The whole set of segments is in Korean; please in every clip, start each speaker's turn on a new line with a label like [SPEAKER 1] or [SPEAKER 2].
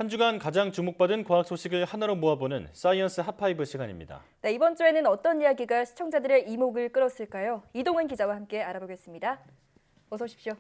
[SPEAKER 1] 한 주간 가장 주목받은 과학 소식을 하나로 모아보는 사이언스 핫파이브 시간입니다.
[SPEAKER 2] 네, 이번 주에는 어떤 이야기가 시청자들의 이목을 끌었을까요? 이동은 기자와 함께 알아보겠습니다. 어서 오십시오.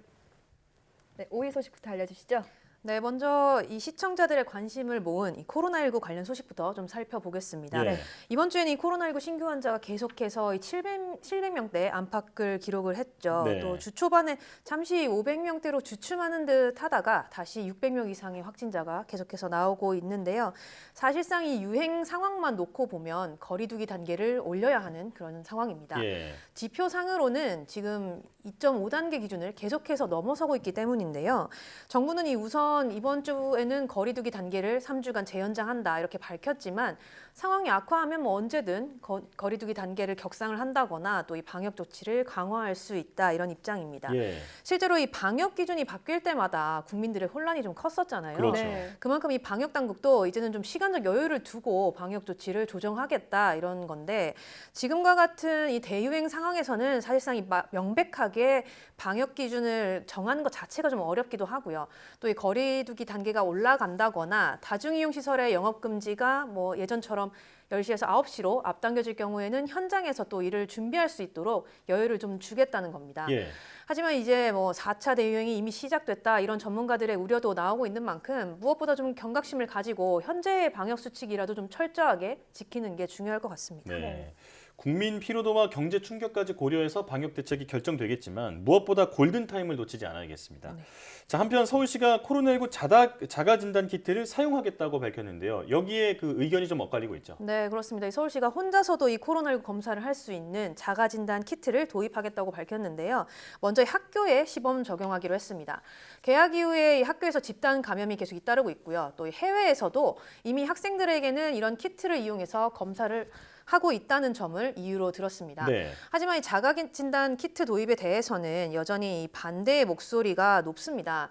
[SPEAKER 2] 네, 5위 소식부터 알려주시죠.
[SPEAKER 3] 네, 먼저 이 시청자들의 관심을 모은 이 코로나19 관련 소식부터 좀 살펴보겠습니다.
[SPEAKER 1] 예.
[SPEAKER 3] 이번 주에는 이 코로나19 신규 환자가 계속해서 이 700명대 안팎을 기록을 했죠.
[SPEAKER 1] 네.
[SPEAKER 3] 또 주 초반에 잠시 500명대로 주춤하는 듯 하다가 다시 600명 이상의 확진자가 계속해서 나오고 있는데요. 사실상 이 유행 상황만 놓고 보면 거리 두기 단계를 올려야 하는 그런 상황입니다.
[SPEAKER 1] 예.
[SPEAKER 3] 지표상으로는 지금 2.5단계 기준을 계속해서 넘어서고 있기 때문인데요. 정부는 우선 이번 주에는 거리 두기 단계를 3주간 재연장한다 이렇게 밝혔지만 상황이 악화하면 언제든 거리 두기 단계를 격상을 한다거나 또 이 방역 조치를 강화할 수 있다 이런 입장입니다.
[SPEAKER 1] 예.
[SPEAKER 3] 실제로 이 방역 기준이 바뀔 때마다 국민들의 혼란이 좀 컸었잖아요.
[SPEAKER 1] 그렇죠.
[SPEAKER 2] 네.
[SPEAKER 3] 그만큼 이 방역 당국도 이제는 좀 시간적 여유를 두고 방역 조치를 조정하겠다 이런 건데 지금과 같은 이 대유행 상황에서는 사실상 이 명백하게 방역 기준을 정하는 것 자체가 좀 어렵기도 하고요. 또 이 거리 두기 단계가 올라간다거나 다중이용 시설의 영업 금지가 뭐 예전처럼 10시에서 9시로 앞당겨질 경우에는 현장에서 또 이를 준비할 수 있도록 여유를 좀 주겠다는 겁니다.
[SPEAKER 1] 예.
[SPEAKER 3] 하지만 이제 뭐 4차 대유행이 이미 시작됐다 이런 전문가들의 우려도 나오고 있는 만큼 무엇보다 좀 경각심을 가지고 현재의 방역 수칙이라도 좀 철저하게 지키는 게 중요할 것 같습니다.
[SPEAKER 1] 네. 국민 피로도와 경제 충격까지 고려해서 방역 대책이 결정되겠지만 무엇보다 골든타임을 놓치지 않아야겠습니다.
[SPEAKER 3] 네.
[SPEAKER 1] 자, 한편 서울시가 코로나19 자가 진단 키트를 사용하겠다고 밝혔는데요. 여기에 그 의견이 좀 엇갈리고 있죠.
[SPEAKER 3] 네, 그렇습니다. 이 서울시가 혼자서도 이 코로나19 검사를 할 수 있는 자가진단 키트를 도입하겠다고 밝혔는데요. 먼저 학교에 시범 적용하기로 했습니다. 개학 이후에 이 학교에서 집단 감염이 계속 잇따르고 있고요. 또 해외에서도 이미 학생들에게는 이런 키트를 이용해서 검사를 하고 있다는 점을 이유로 들었습니다.
[SPEAKER 1] 네.
[SPEAKER 3] 하지만 이 자가진단 키트 도입에 대해서는 여전히 반대의 목소리가 높습니다.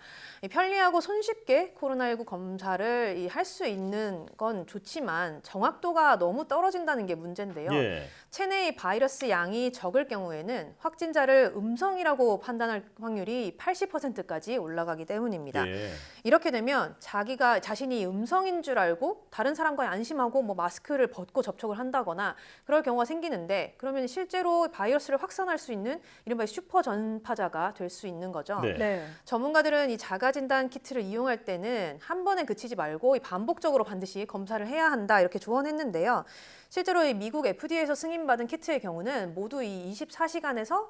[SPEAKER 3] 편리하고 손쉽게 코로나19 검사를 할 수 있는 건 좋지만 정확도가 너무 떨어진다는 게 문제인데요.
[SPEAKER 1] 예. 체내의
[SPEAKER 3] 바이러스 양이 적을 경우에는 확진자를 음성이라고 판단할 확률이 80%까지 올라가기 때문입니다.
[SPEAKER 1] 예.
[SPEAKER 3] 이렇게 되면 자신이 음성인 줄 알고 다른 사람과 안심하고 뭐 마스크를 벗고 접촉을 한다거나 그럴 경우가 생기는데 그러면 실제로 바이러스를 확산할 수 있는 이른바 슈퍼 전파자가 될 수 있는 거죠.
[SPEAKER 1] 네.
[SPEAKER 2] 네.
[SPEAKER 3] 전문가들은 이 자가진단 키트를 이용할 때는 한 번에 그치지 말고 반복적으로 반드시 검사를 해야 한다 이렇게 조언했는데요. 실제로 이 미국 FDA에서 승인받은 키트의 경우는 모두 이 24시간에서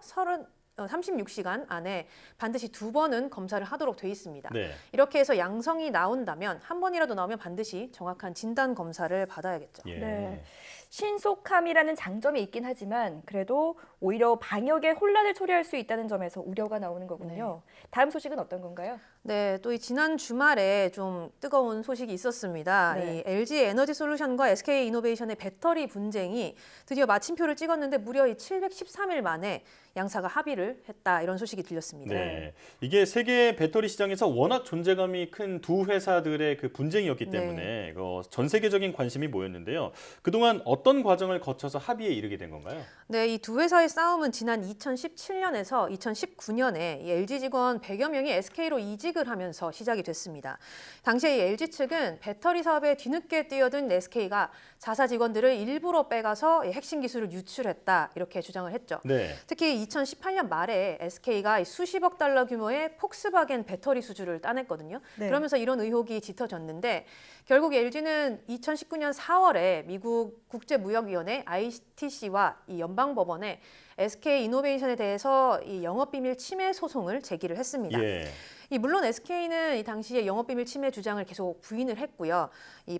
[SPEAKER 3] 36시간 안에 반드시 2번은 검사를 하도록 돼 있습니다.
[SPEAKER 1] 네.
[SPEAKER 3] 이렇게 해서 양성이 나온다면 한 번이라도 나오면 반드시 정확한 진단 검사를 받아야겠죠.
[SPEAKER 1] 예.
[SPEAKER 2] 네. 신속함이라는 장점이 있긴 하지만 그래도 오히려 방역에 혼란을 초래할 수 있다는 점에서 우려가 나오는 거군요. 다음 소식은 어떤 건가요?
[SPEAKER 3] 네, 또 이 지난 주말에 좀 뜨거운 소식이 있었습니다.
[SPEAKER 2] 네.
[SPEAKER 3] 이 LG 에너지 솔루션과 SK 이노베이션의 배터리 분쟁이 드디어 마침표를 찍었는데 무려 이 713일 만에 양사가 합의를 했다 이런 소식이 들렸습니다.
[SPEAKER 1] 네. 이게 세계 배터리 시장에서 워낙 존재감이 큰 두 회사들의 그 분쟁이었기
[SPEAKER 3] 네.
[SPEAKER 1] 때문에 전 세계적인 관심이 모였는데요. 그동안 어떤 과정을 거쳐서 합의에 이르게 된 건가요?
[SPEAKER 3] 네, 이 두 회사의 싸움은 지난 2017년에서 2019년에 이 LG 직원 100여 명이 SK로 이직을 하면서 시작이 됐습니다. 당시에 이 LG 측은 배터리 사업에 뒤늦게 뛰어든 SK가 자사 직원들을 일부러 빼가서 핵심 기술을 유출했다 이렇게 주장을 했죠.
[SPEAKER 1] 네.
[SPEAKER 3] 특히 2018년 말에 SK가 수십억 달러 규모의 폭스바겐 배터리 수주를 따냈거든요.
[SPEAKER 2] 네.
[SPEAKER 3] 그러면서 이런 의혹이 짙어졌는데 결국 LG는 2019년 4월에 미국 국제무역위원회 ITC와 이 연방법원에 SK 이노베이션에 대해서 이 영업비밀 침해 소송을 제기를 했습니다.
[SPEAKER 1] 예.
[SPEAKER 3] 물론 SK는 이 당시에 영업비밀 침해 주장을 계속 부인을 했고요.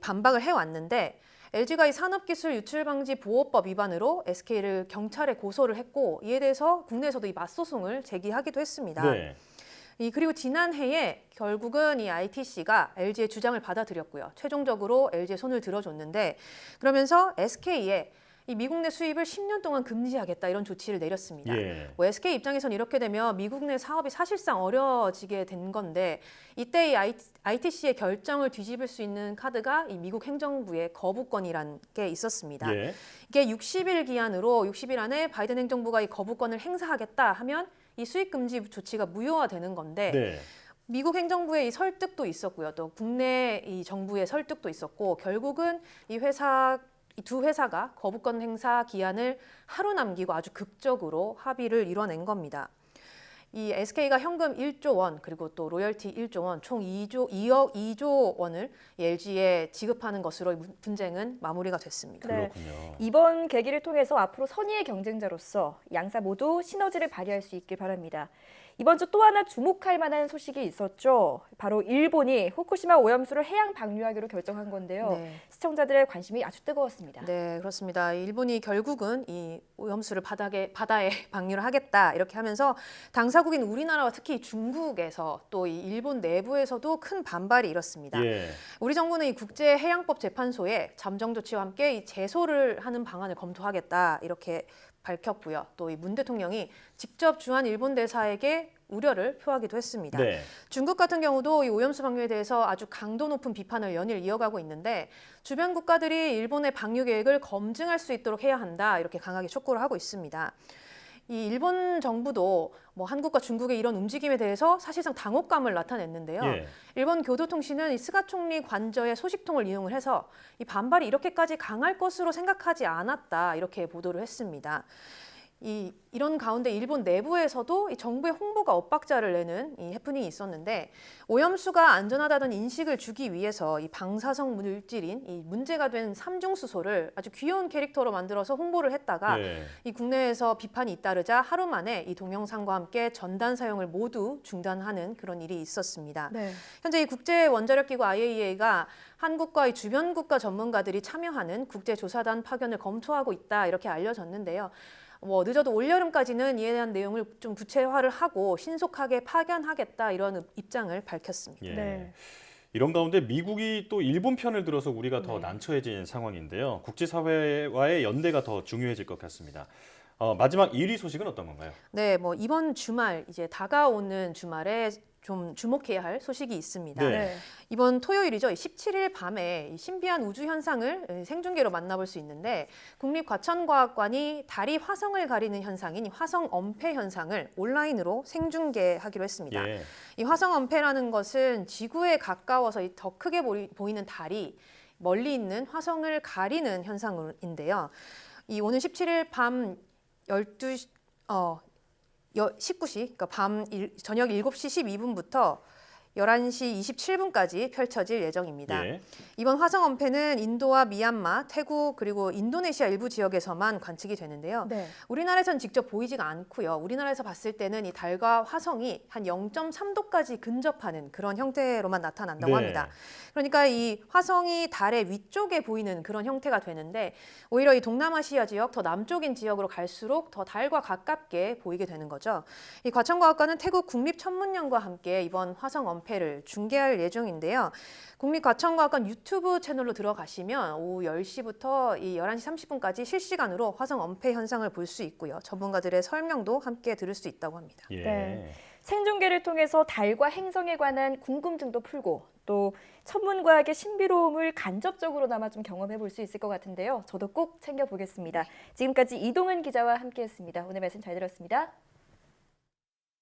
[SPEAKER 3] 반박을 해왔는데 LG가 이 산업기술유출방지보호법 위반으로 SK를 경찰에 고소를 했고 이에 대해서 국내에서도 이 맞소송을 제기하기도 했습니다.
[SPEAKER 1] 네.
[SPEAKER 3] 그리고 지난해에 결국은 이 ITC가 LG의 주장을 받아들였고요. 최종적으로 LG의 손을 들어줬는데 그러면서 SK에 이 미국 내 수입을 10년 동안 금지하겠다 이런 조치를 내렸습니다.
[SPEAKER 1] 예.
[SPEAKER 3] SK 입장에선 이렇게 되면 미국 내 사업이 사실상 어려워지게 된 건데 이때 이 ITC의 결정을 뒤집을 수 있는 카드가 이 미국 행정부의 거부권이라는 게 있었습니다.
[SPEAKER 1] 예.
[SPEAKER 3] 이게 60일 기한으로 60일 안에 바이든 행정부가 이 거부권을 행사하겠다 하면 이 수입 금지 조치가 무효화되는 건데
[SPEAKER 1] 네.
[SPEAKER 3] 미국 행정부의 이 설득도 있었고요. 또 국내 이 정부의 설득도 있었고 결국은 이 두 회사가 거부권 행사 기한을 하루 남기고 아주 극적으로 합의를 이뤄낸 겁니다. 이 SK가 현금 1조 원 그리고 또 로열티 1조 원 총 2억 2조 원을 LG에 지급하는 것으로 분쟁은 마무리가 됐습니다.
[SPEAKER 2] 네.
[SPEAKER 1] 그렇군요.
[SPEAKER 2] 이번 계기를 통해서 앞으로 선의의 경쟁자로서 양사 모두 시너지를 발휘할 수 있길 바랍니다. 이번 주 또 하나 주목할 만한 소식이 있었죠. 바로 일본이 후쿠시마 오염수를 해양 방류하기로 결정한 건데요.
[SPEAKER 3] 네.
[SPEAKER 2] 시청자들의 관심이 아주 뜨거웠습니다.
[SPEAKER 3] 네, 그렇습니다. 일본이 결국은 이 오염수를 바다에 방류를 하겠다 이렇게 하면서 당사국인 우리나라와 특히 중국에서 또 이 일본 내부에서도 큰 반발이 일었습니다.
[SPEAKER 1] 예.
[SPEAKER 3] 우리 정부는 이 국제해양법 재판소에 잠정 조치와 함께 이 제소를 하는 방안을 검토하겠다 이렇게 밝혔고요. 또 이 문 대통령이 직접 주한 일본 대사에게 우려를 표하기도 했습니다.
[SPEAKER 1] 네.
[SPEAKER 3] 중국 같은 경우도 이 오염수 방류에 대해서 아주 강도 높은 비판을 연일 이어가고 있는데 주변 국가들이 일본의 방류 계획을 검증할 수 있도록 해야 한다 이렇게 강하게 촉구를 하고 있습니다. 이 일본 정부도 뭐 한국과 중국의 이런 움직임에 대해서 사실상 당혹감을 나타냈는데요.
[SPEAKER 1] 예.
[SPEAKER 3] 일본 교도통신은 이 스가 총리 관저의 소식통을 이용을 해서 이 반발이 이렇게까지 강할 것으로 생각하지 않았다 이렇게 보도를 했습니다. 이런 가운데 일본 내부에서도 이 정부의 홍보가 엇박자를 내는 이 해프닝이 있었는데 오염수가 안전하다는 인식을 주기 위해서 이 방사성 물질인 이 문제가 된 삼중수소를 아주 귀여운 캐릭터로 만들어서 홍보를 했다가
[SPEAKER 1] 예.
[SPEAKER 3] 이 국내에서 비판이 잇따르자 하루 만에 이 동영상과 함께 전단 사용을 모두 중단하는 그런 일이 있었습니다.
[SPEAKER 2] 네.
[SPEAKER 3] 현재 이 국제원자력기구 IAEA가 한국과 이 주변 국가 전문가들이 참여하는 국제조사단 파견을 검토하고 있다 이렇게 알려졌는데요. 뭐 늦어도 올여름까지는 이에 대한 내용을 좀 구체화를 하고 신속하게 파견하겠다 이런 입장을 밝혔습니다.
[SPEAKER 1] 예.
[SPEAKER 2] 네.
[SPEAKER 1] 이런 가운데 미국이 또 일본 편을 들어서 우리가 더
[SPEAKER 3] 네.
[SPEAKER 1] 난처해진 상황인데요. 국제사회와의 연대가 더 중요해질 것 같습니다. 마지막 1위 소식은 어떤 건가요?
[SPEAKER 3] 네, 뭐 이번 주말 이제 다가오는 주말에 좀 주목해야 할 소식이 있습니다.
[SPEAKER 1] 네.
[SPEAKER 2] 네.
[SPEAKER 3] 이번 토요일이죠. 17일 밤에 이 신비한 우주 현상을 생중계로 만나볼 수 있는데 국립과천과학관이 달이 화성을 가리는 현상인 화성 엄폐 현상을 온라인으로 생중계하기로 했습니다.
[SPEAKER 1] 예.
[SPEAKER 3] 이 화성 엄폐라는 것은 지구에 가까워서 더 크게 보이는 달이 멀리 있는 화성을 가리는 현상인데요. 이 오는 17일 밤 19시, 그러니까 저녁 7시 12분부터 11시 27분까지 펼쳐질 예정입니다.
[SPEAKER 1] 예.
[SPEAKER 3] 이번 화성 엄폐는 인도와 미얀마, 태국 그리고 인도네시아 일부 지역에서만 관측이 되는데요.
[SPEAKER 2] 네.
[SPEAKER 3] 우리나라에서는 직접 보이지가 않고요. 우리나라에서 봤을 때는 이 달과 화성이 한 0.3도까지 근접하는 그런 형태로만 나타난다고
[SPEAKER 1] 네.
[SPEAKER 3] 합니다. 그러니까 이 화성이 달의 위쪽에 보이는 그런 형태가 되는데 오히려 이 동남아시아 지역, 더 남쪽인 지역으로 갈수록 더 달과 가깝게 보이게 되는 거죠. 이 과천과학관은 태국 국립천문연과 함께 이번 화성 엄폐를 중계할 예정인데요. 국립과천과학관 유튜브 채널로 들어가시면 오후 10시부터 이 11시 30분까지 실시간으로 화성 엄폐 현상을 볼 수 있고요. 전문가들의 설명도 함께 들을 수 있다고 합니다.
[SPEAKER 1] 예.
[SPEAKER 2] 네. 생중계를 통해서 달과 행성에 관한 궁금증도 풀고 또 천문과학의 신비로움을 간접적으로나마 좀 경험해 볼 수 있을 것 같은데요. 저도 꼭 챙겨보겠습니다. 지금까지 이동은 기자와 함께했습니다. 오늘 말씀 잘 들었습니다.